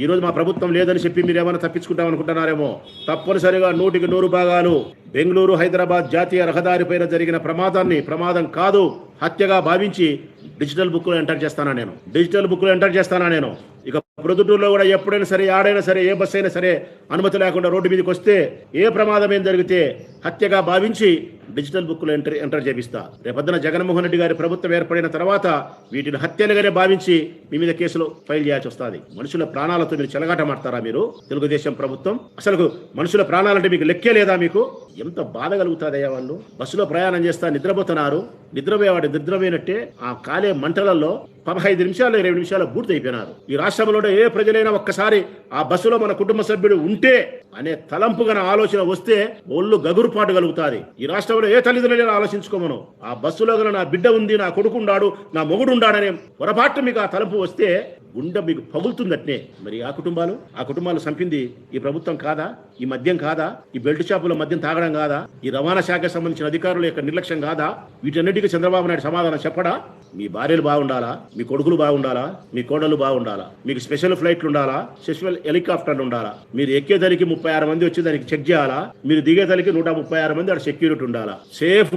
ఈ రోజు మా ప్రభుత్వం లేదని చెప్పి మీరు ఏమైనా తప్పించుకుంటాం అనుకుంటున్నారేమో. తప్పనిసరిగా 100% బెంగళూరు హైదరాబాద్ జాతీయ రహదారి పైన జరిగిన ప్రమాదం కాదు, హత్యగా భావించి డిజిటల్ బుక్లో ఎంటర్ చేస్తానా నేను. ఇక ప్రొద్దుటూరులో కూడా ఎప్పుడైనా సరే, ఆడైనా సరే, ఏ బస్సు అయినా సరే అనుమతి లేకుండా రోడ్డు మీదకి వస్తే, ఏ ప్రమాదం ఏం జరిగితే హత్యగా భావించి డిజిటల్ బుక్లో ఎంటర్ చేపిస్తా. రేపొద్దున జగన్మోహన్ రెడ్డి గారి ప్రభుత్వం ఏర్పడిన తర్వాత వీటిని హత్యలుగానే భావించి మీ మీద కేసులు ఫైల్ చేయాల్సి వస్తుంది. మనుషుల ప్రాణాలతో మీరు చెలగాటమాడతారా మీరు తెలుగుదేశం ప్రభుత్వం? అసలు మనుషుల ప్రాణాలంటే మీకు లెక్కే లేదా? మీకు ఎంత బాధ కలుగుతుందయ్యా. వాళ్ళు బస్సులో ప్రయాణం చేస్తా నిద్రపోతున్నారు, నిద్రపోయేవాడు నిద్రపోయినట్టే ఆ కాలే మంటలలో 15 నిమిషాలు 20 నిమిషాలు పూర్తయిపోయినారు. ఈ రాష్ట్రంలో ఏ ప్రజలైనా ఒక్కసారి ఆ బస్సులో మన కుటుంబ సభ్యుడు ఉంటే అనే తలంపు గన ఆలోచన వస్తే ఒళ్ళు గగురుపాటు కలుగుతాది. ఈ రాష్ట్రంలో ఏ తల్లిదండ్రులైనా ఆలోచించుకోమను. ఆ బస్సులో గల నా బిడ్డ ఉంది, నా కొడుకుండాడు, నా మొగుడుండాడనే పొరపాటు మీకు ఆ తలంపు వస్తే గుండె మీకు పగులుతుందట్నే. మరి ఆ కుటుంబాలు చంపింది ఈ ప్రభుత్వం కాదా? ఈ మద్యం కాదా? ఈ బెల్ట్ షాపుల మద్యం తాగడం కాదా? ఈ రవాణా శాఖకు సంబంధించిన అధికారుల యొక్క నిర్లక్ష్యం కాదా? వీటన్నిటికీ చంద్రబాబు నాయుడు సమాధానం చెప్పడా? మీ భార్యలు బాగుండాలా, మీ కొడుకులు బాగుండాలా, మీ కోడలు బాగుండాలా, మీకు స్పెషల్ ఫ్లైట్లు ఉండాలా, స్పెషల్ హెలికాప్టర్లు ఉండాలా, మీరు ఎక్కేదానికి 36 మంది వచ్చి దానికి చెక్ చేయాలా, మీరు దిగేదానికి 136 మంది అక్కడ సెక్యూరిటీ ఉండాలా, సేఫ్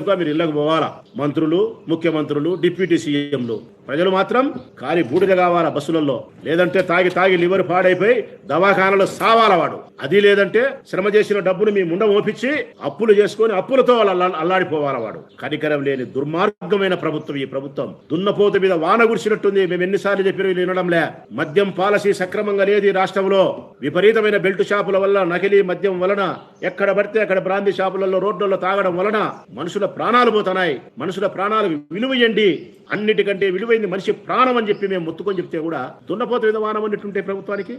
గా మీరు ఇళ్ళకు పోవాలా. మంత్రులు, ముఖ్యమంత్రులు, డిప్యూటీ సీఎంలు, ప్రజలు మాత్రం ఖాళీ బూడిద కావాలా బస్సులలో. లేదంటే తాగి లివర్ పాడైపోయి దవాఖానలో సావాల వాడు. అది లేదంటే శ్రమ చేసిన డబ్బును మీ ముండ మోపించి అప్పులు చేసుకొని అప్పులతో అల్లాడిపోవాల వాడు. కనికరం లేని దుర్మార్గమైన ప్రభుత్వం ఈ ప్రభుత్వం. దున్నపోతు మీద వాన గురిసినట్టుంది. మేము ఎన్నిసార్లు చెప్పిన వినడంలే. మద్యం పాలసీ సక్రమంగా లేదు ఈ రాష్ట్రంలో. విపరీతమైన బెల్ట్ షాపుల వల్ల, నకిలీ మద్యం వలన, ఎక్కడ పడితే అక్కడ బ్రాందీ షాపులలో రోడ్లలో తాగడం వలన మనుషుల ప్రాణాలు పోతున్నాయి. మనుషుల ప్రాణాలకు విలువయండి. అన్నిటికంటే విలువైంది మనిషి ప్రాణం అని చెప్పి మేము మొత్తుకొని చెప్తే కూడా దున్నపోతు మీద వానం అన్నట్టుంటే ప్రభుత్వానికి